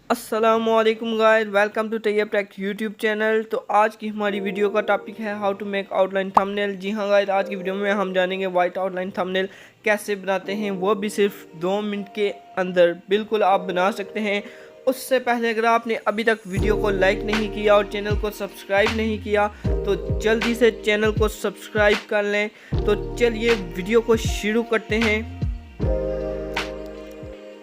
अस्सलामुअलैकुम guys, welcome to Tayyab tech YouTube channel. तो आज की हमारी वीडियो का टॉपिक है how to make outline thumbnail. जी हाँ गाइस, आज की वीडियो में हम जानेंगे वाइट आउटलाइन थंबनेल कैसे बनाते हैं, वो भी सिर्फ 2 मिनट के अंदर बिल्कुल आप बना सकते हैं। उससे पहले अगर आपने अभी तक वीडियो को लाइक नहीं किया और चैनल को सब्सक्राइब नहीं किया तो जल्दी से चैनल को सब्सक्राइब कर लें। तो चलिए वीडियो को शुरू करते हैं।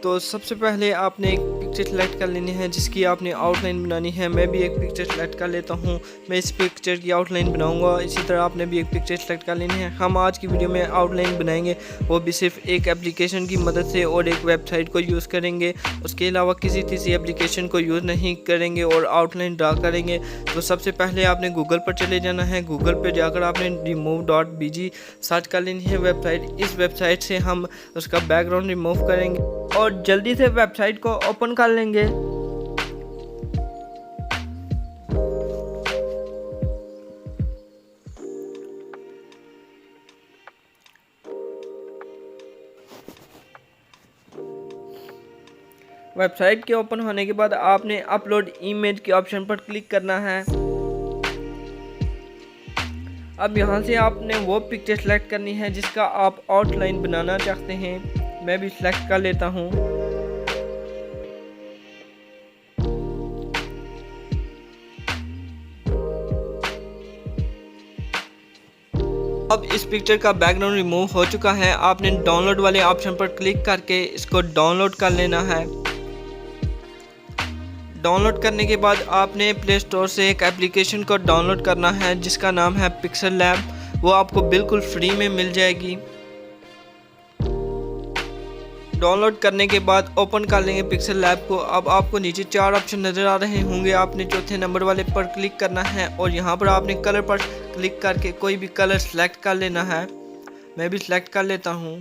तो सबसे पहले आपने एक पिक्चर सेलेक्ट कर लेनी है जिसकी आपने आउटलाइन बनानी है। मैं भी एक पिक्चर सेलेक्ट कर लेता हूँ, मैं इस पिक्चर की आउटलाइन बनाऊंगा। इसी तरह आपने भी एक पिक्चर सेलेक्ट कर लेनी है। हम आज की वीडियो में आउटलाइन बनाएंगे, वो भी सिर्फ एक एप्लीकेशन की मदद से और एक वेबसाइट को यूज़ करेंगे। उसके अलावा किसी तीसरी एप्लीकेशन को यूज़ नहीं करेंगे और आउटलाइन ड्रा करेंगे। तो सबसे पहले आपने गूगल पर चले जाना है। गूगल पर जाकर आपने remove.bg सर्च कर लेनी है वेबसाइट। इस वेबसाइट से हम उसका बैकग्राउंड रिमूव करेंगे और जल्दी से वेबसाइट को ओपन कर लेंगे। वेबसाइट के ओपन होने के बाद आपने अपलोड इमेज के ऑप्शन पर क्लिक करना है। अब यहाँ से आपने वो पिक्चर सेलेक्ट करनी है जिसका आप आउटलाइन बनाना चाहते हैं। मैं भी सिलेक्ट कर लेता हूँ। अब इस पिक्चर का बैकग्राउंड रिमूव हो चुका है। आपने डाउनलोड वाले ऑप्शन पर क्लिक करके इसको डाउनलोड कर लेना है। डाउनलोड करने के बाद आपने प्ले स्टोर से एक एप्लीकेशन को डाउनलोड करना है जिसका नाम है पिक्सल लैब। वो आपको बिल्कुल फ्री में मिल जाएगी। डाउनलोड करने के बाद ओपन कर लेंगे पिक्सल लैब को। अब आपको नीचे 4 ऑप्शन नज़र आ रहे होंगे। आपने चौथे नंबर वाले पर क्लिक करना है और यहाँ पर आपने कलर पर क्लिक करके कोई भी कलर सेलेक्ट कर लेना है। मैं भी सिलेक्ट कर लेता हूँ।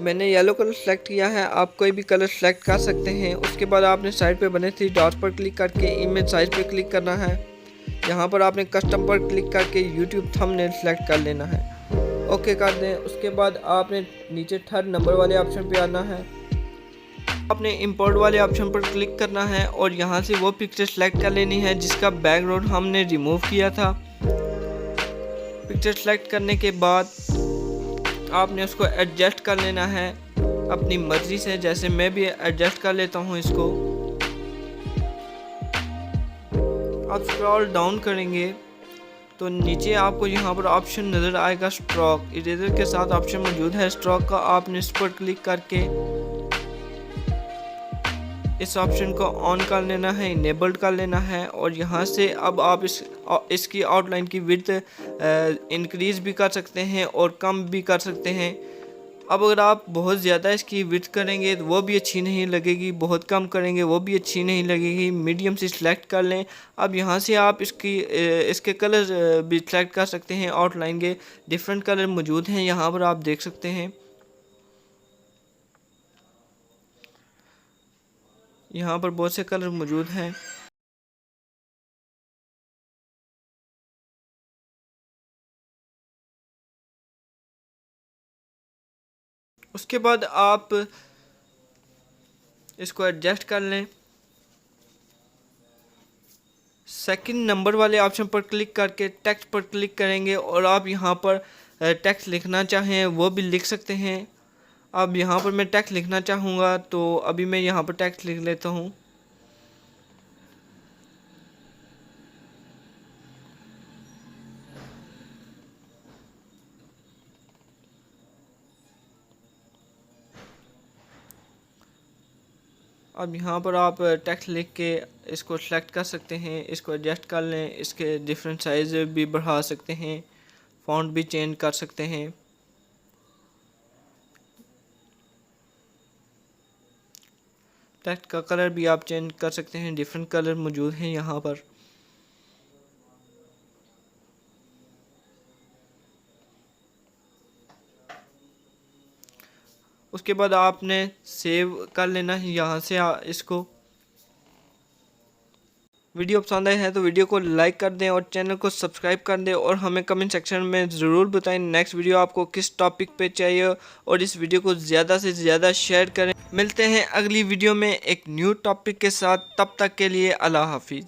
मैंने येलो कलर सेलेक्ट किया है, आप कोई भी कलर सेलेक्ट कर सकते हैं। उसके बाद आपने साइड पे बने 3 डॉट पर क्लिक करके इमेज साइज पे क्लिक करना है। यहाँ पर आपने कस्टम पर क्लिक करके यूट्यूब थंबनेल सेलेक्ट कर लेना है। ओके कर दें। उसके बाद आपने नीचे 3rd नंबर वाले ऑप्शन पे आना है। आपने इंपोर्ट वाले ऑप्शन पर क्लिक करना है और यहाँ से वो पिक्चर सेलेक्ट कर लेनी है जिसका बैकग्राउंड हमने रिमूव किया था। पिक्चर सेलेक्ट करने के बाद आपने उसको एडजस्ट कर लेना है अपनी मर्जी से। जैसे मैं भी एडजस्ट कर लेता हूँ इसको। आप स्क्रॉल डाउन करेंगे तो नीचे आपको यहाँ पर ऑप्शन नज़र आएगा स्ट्रोक। इरेजर के साथ ऑप्शन मौजूद है स्ट्रोक का। आपने इस पर क्लिक करके इस ऑप्शन को ऑन कर लेना है, इनेबल्ड कर लेना है। और यहाँ से अब आप इसकी आउटलाइन की विड्थ इंक्रीज़ भी कर सकते हैं और कम भी कर सकते हैं। अब अगर आप बहुत ज़्यादा इसकी विड्थ करेंगे तो वो भी अच्छी नहीं लगेगी, बहुत कम करेंगे वो भी अच्छी नहीं लगेगी। मीडियम से सिलेक्ट कर लें। अब यहाँ से आप इसके कलर भी सिलेक्ट कर सकते हैं। आउटलाइन के डिफरेंट कलर मौजूद हैं, यहाँ पर आप देख सकते हैं। यहाँ पर बहुत से कलर मौजूद हैं। उसके बाद आप इसको एडजस्ट कर लें। सेकंड नंबर वाले ऑप्शन पर क्लिक करके टेक्स्ट पर क्लिक करेंगे और आप यहाँ पर टेक्स्ट लिखना चाहें वो भी लिख सकते हैं। अब यहाँ पर मैं टेक्स्ट लिखना चाहूँगा तो अभी मैं यहाँ पर टेक्स्ट लिख लेता हूँ। अब यहाँ पर आप टेक्स्ट लिख के इसको सेलेक्ट कर सकते हैं, इसको एडजस्ट कर लें। इसके डिफरेंट साइज़ भी बढ़ा सकते हैं, फ़ॉन्ट भी चेंज कर सकते हैं। टेक्स्ट का कलर भी आप चेंज कर सकते हैं, डिफरेंट कलर मौजूद हैं यहाँ पर। उसके बाद आपने सेव कर लेना है यहाँ से इसको। वीडियो पसंद आए हैं तो वीडियो को लाइक कर दें और चैनल को सब्सक्राइब कर दें और हमें कमेंट सेक्शन में ज़रूर बताएं नेक्स्ट वीडियो आपको किस टॉपिक पे चाहिए और इस वीडियो को ज़्यादा से ज़्यादा शेयर करें। मिलते हैं अगली वीडियो में एक न्यू टॉपिक के साथ, तब तक के लिए अल्लाह हाफिज़।